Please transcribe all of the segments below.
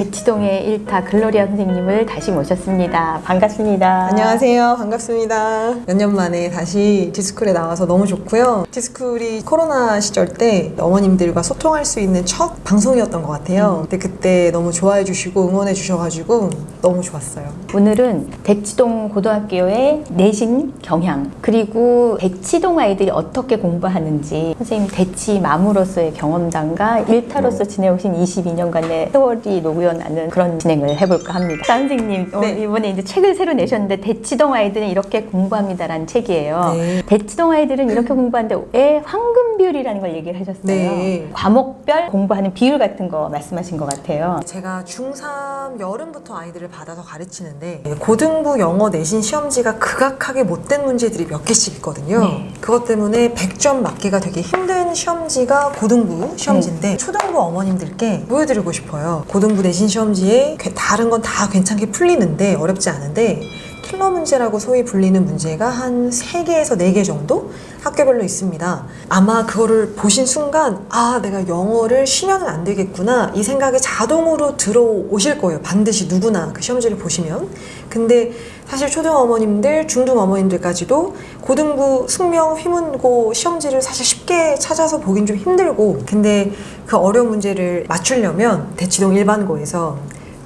대치동의 일타 글로리아 선생님을 다시 모셨습니다. 반갑습니다. 안녕하세요. 반갑습니다. 몇 년 만에 다시 디스쿨에 나와서 너무 좋고요. 디스쿨이 코로나 시절 때 어머님들과 소통할 수 있는 첫 방송이었던 것 같아요. 근데 그때 너무 좋아해 주시고 응원해 주셔가지고 너무 좋았어요. 오늘은 대치동 고등학교의 내신 경향, 그리고 대치동 아이들이 어떻게 공부하는지 선생님 대치 마무로서의 경험담과 일타로서 지내오신 22년간의 세월이 녹여나는 그런 진행을 해볼까 합니다. 선생님, 네. 이번에 이제 책을 새로 내셨는데 대치동 아이들은 이렇게 공부합니다라는 책이에요. 네. 대치동 아이들은 이렇게 공부하는데 왜 황금 비율이라는 걸 얘기를 하셨어요. 네. 과목별 공부하는 비율 같은 거 말씀하신 것 같아요. 제가 중3 여름부터 아이들을 받아서 가르치는데 고등부 영어 내신 시험지가 극악하게 못된 문제들이 몇 개씩 있거든요. 네. 그것 때문에 100점 맞기가 되게 힘든 시험지가 고등부 시험지인데 초등부 어머님들께 보여드리고 싶어요. 고등부 내신 시험지에 다른 건 다 괜찮게 풀리는데 어렵지 않은데 킬러 문제라고 소위 불리는 문제가 한 3개에서 4개 정도 학교별로 있습니다. 아마 그거를 보신 순간 아, 내가 영어를 쉬면은 안 되겠구나 이 생각이 자동으로 들어오실 거예요. 반드시 누구나 그 시험지를 보시면. 근데 사실 초등 어머님들, 중등 어머님들까지도 고등부 숙명 휘문고 시험지를 사실 쉽게 찾아서 보긴 좀 힘들고, 근데 그 어려운 문제를 맞추려면 대치동 일반고에서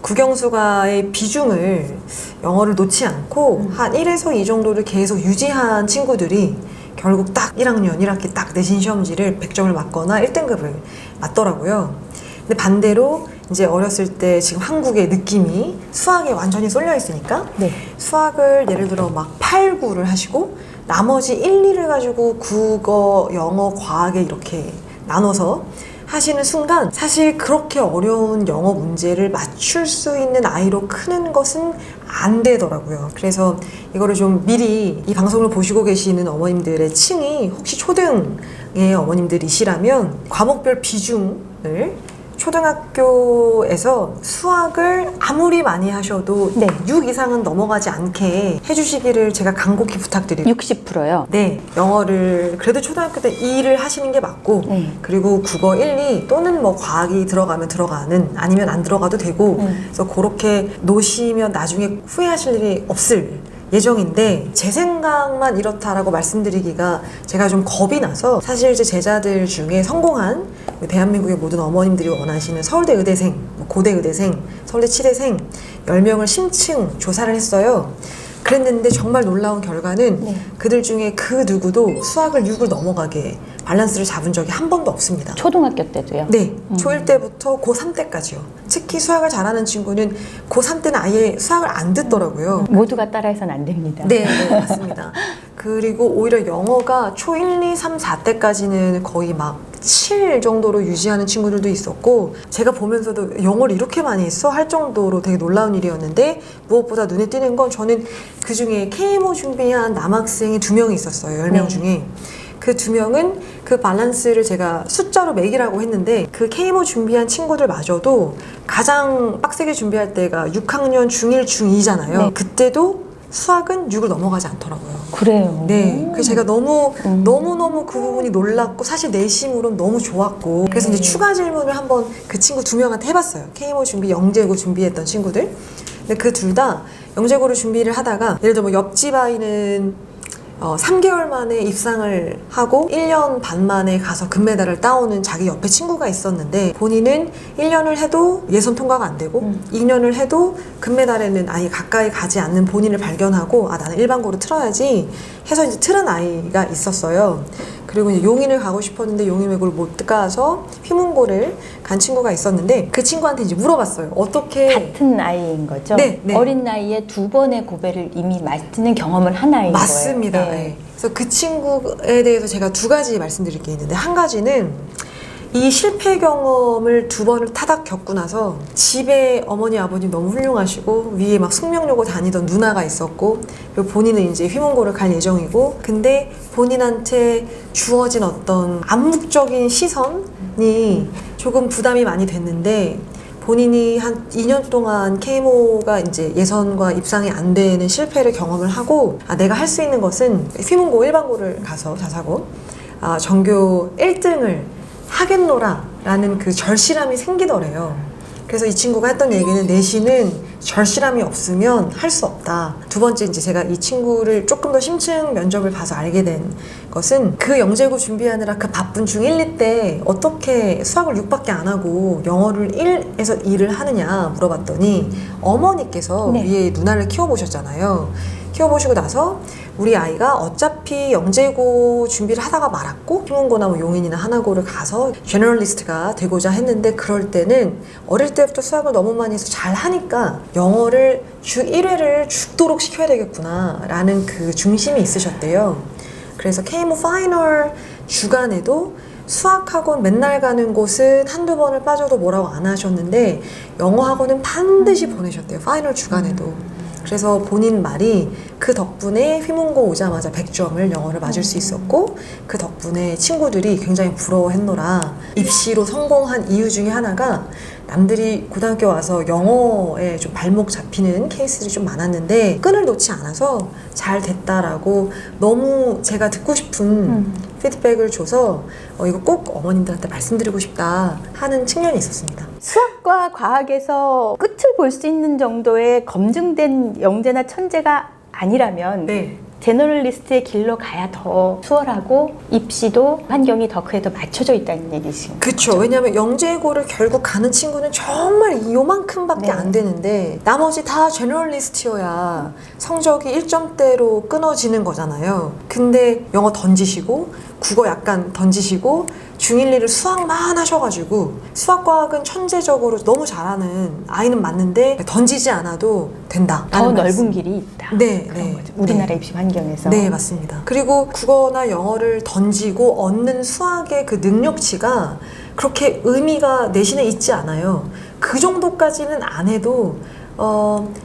국영수가의 비중을 영어를 놓지 않고 한 1에서 2 정도를 계속 유지한 친구들이 결국 딱 1학년 1학기 딱 내신 시험지를 100점을 맞거나 1등급을 맞더라고요. 근데 반대로 이제 어렸을 때 지금 한국의 느낌이 수학에 완전히 쏠려 있으니까 네. 수학을 예를 들어 막 8, 9를 하시고 나머지 1, 2를 가지고 국어, 영어, 과학에 이렇게 나눠서 하시는 순간 사실 그렇게 어려운 영어 문제를 맞출 수 있는 아이로 크는 것은 안 되더라고요. 그래서 이거를 좀 미리 이 방송을 보시고 계시는 어머님들의 층이 혹시 초등의 어머님들이시라면 과목별 비중을 초등학교에서 수학을 아무리 많이 하셔도 네. 6 이상은 넘어가지 않게 해주시기를 제가 간곡히 부탁드리고 60%요. 네, 영어를 그래도 초등학교 때 2를 하시는 게 맞고 네. 그리고 국어 1, 2 또는 뭐 과학이 들어가면 들어가는 아니면 안 들어가도 되고 그래서 그렇게 놓으시면 나중에 후회하실 일이 없을 예정인데 제 생각만 이렇다라고 말씀드리기가 제가 좀 겁이 나서 사실 제 제자들 중에 성공한 대한민국의 모든 어머님들이 원하시는 서울대 의대생, 고대 의대생, 서울대 치대생 10명을 심층 조사를 했어요. 그랬는데 정말 놀라운 결과는 네. 그들 중에 그 누구도 수학을 6을 넘어가게 밸런스를 잡은 적이 한 번도 없습니다. 초등학교 때도요? 네, 초1 때부터 고3 때까지요. 특히 수학을 잘하는 친구는 고3 때는 아예 수학을 안 듣더라고요. 모두가 따라해서는 안 됩니다. 네, 네, 맞습니다. 그리고 오히려 영어가 초1, 2, 3, 4 때까지는 거의 막 7 정도로 유지하는 친구들도 있었고 제가 보면서도 영어를 이렇게 많이 했어? 할 정도로 되게 놀라운 일이었는데 무엇보다 눈에 띄는 건 저는 그중에 KMO 준비한 남학생이 2명이 있었어요. 10명 네. 중에. 그 2명은 그 밸런스를 제가 숫자로 매기라고 했는데 그 KMO 준비한 친구들마저도 가장 빡세게 준비할 때가 6학년 중1, 중2잖아요. 네. 그때도 수학은 6을 넘어가지 않더라고요. 그래요? 네. 그래서 제가 너무너무 그 부분이 놀랍고 사실 내심으로는 너무 좋았고 그래서 이제 추가 질문을 한번 그 친구 2명한테 해봤어요. KMO 준비, 영재고 준비했던 친구들. 근데 그 둘 다 영재고를 준비를 하다가 예를 들어 뭐 옆집 아이는 3개월 만에 입상을 하고 1년 반 만에 가서 금메달을 따오는 자기 옆에 친구가 있었는데 본인은 1년을 해도 예선 통과가 안 되고 2년을 해도 금메달에는 아예 가까이 가지 않는 본인을 발견하고 아 나는 일반고로 틀어야지 해서 이제 틀은 아이가 있었어요. 그리고 이제 용인을 가고 싶었는데 용인외고를 못 가서 휘문고를 간 친구가 있었는데 그 친구한테 이제 물어봤어요. 어떻게 같은 나이인 거죠? 네, 네. 어린 나이에 2번의 고배를 이미 맞는 경험을 한 아이인 맞습니다. 거예요. 네. 그래서 그 친구에 대해서 제가 2가지 말씀드릴 게 있는데 한 가지는 이 실패 경험을 2번을 타닥 겪고 나서 집에 어머니 아버님 너무 훌륭하시고 위에 막 숙명여고 다니던 누나가 있었고 그리고 본인은 이제 휘문고를 갈 예정이고 근데 본인한테 주어진 어떤 암묵적인 시선이 조금 부담이 많이 됐는데 본인이 한 2년 동안 KMO가 이제 예선과 입상이 안 되는 실패를 경험을 하고 아 내가 할 수 있는 것은 휘문고 일반고를 가서 자사고 전교 1등을 하겠노라 라는 그 절실함이 생기더래요. 그래서 이 친구가 했던 얘기는 내신은 절실함이 없으면 할 수 없다. 두 번째 이제 제가 이 친구를 조금 더 심층 면접을 봐서 알게 된 것은 그 영재고 준비하느라 그 바쁜 중1, 2때 어떻게 수학을 6밖에 안 하고 영어를 1에서 2를 하느냐 물어봤더니 어머니께서 네. 위에 누나를 키워보셨잖아요. 키워보시고 나서 우리 아이가 어차피 영재고 준비를 하다가 말았고 희문고나 뭐 용인이나 하나고를 가서 제너럴리스트가 되고자 했는데 그럴 때는 어릴 때부터 수학을 너무 많이 해서 잘 하니까 영어를 주 1회를 죽도록 시켜야 되겠구나 라는 그 중심이 있으셨대요. 그래서 K모 파이널 주간에도 수학학원 맨날 가는 곳은 한두 번을 빠져도 뭐라고 안 하셨는데 영어 학원은 반드시 보내셨대요. 파이널 주간에도. 그래서 본인 말이 그 덕분에 휘문고 오자마자 100점을 영어를 맞을 수 있었고 그 덕분에 친구들이 굉장히 부러워했노라. 입시로 성공한 이유 중에 하나가 남들이 고등학교 와서 영어에 좀 발목 잡히는 케이스들이 좀 많았는데 끈을 놓지 않아서 잘 됐다라고 너무 제가 듣고 싶은 피드백을 줘서 이거 꼭 어머님들한테 말씀드리고 싶다 하는 측면이 있었습니다. 수학과 과학에서 끝을 볼 수 있는 정도의 검증된 영재나 천재가 아니라면 네. 제너럴리스트의 길로 가야 더 수월하고 입시도 환경이 더 그에 더 맞춰져 있다는 얘기신 거죠. 그쵸. 왜냐하면 영재고를 결국 가는 친구는 정말 요만큼밖에 네. 안 되는데 나머지 다 제너럴리스트여야 성적이 1점대로 끊어지는 거잖아요. 근데 영어 던지시고 국어 약간 던지시고 중1, 2를 수학만 하셔가지고 수학과학은 천재적으로 너무 잘하는 아이는 맞는데 던지지 않아도 된다. 더 넓은 길이 있다. 네, 그런 네, 거죠. 우리나라 네. 입시 환경에서. 네, 맞습니다. 그리고 국어나 영어를 던지고 얻는 수학의 그 능력치가 그렇게 의미가 내신에 있지 않아요. 그 정도까지는 안 해도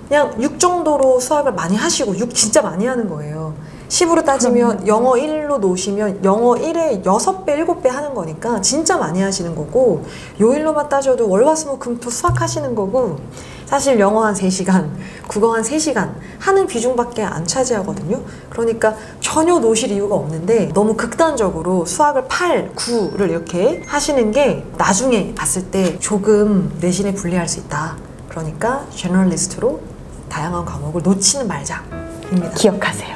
그냥 6 정도로 수학을 많이 하시고 6 진짜 많이 하는 거예요. 10으로 따지면 영어 1로 놓으시면 영어 1에 6배, 7배 하는 거니까 진짜 많이 하시는 거고 요일로만 따져도 월화수목금토 수학 하시는 거고 사실 영어 한 3시간, 국어 한 3시간 하는 비중밖에 안 차지하거든요. 그러니까 전혀 놓으실 이유가 없는데 너무 극단적으로 수학을 8, 9를 이렇게 하시는 게 나중에 봤을 때 조금 내신에 불리할 수 있다. 그러니까 제너럴리스트로 다양한 과목을 놓치는 말자입니다. 기억하세요.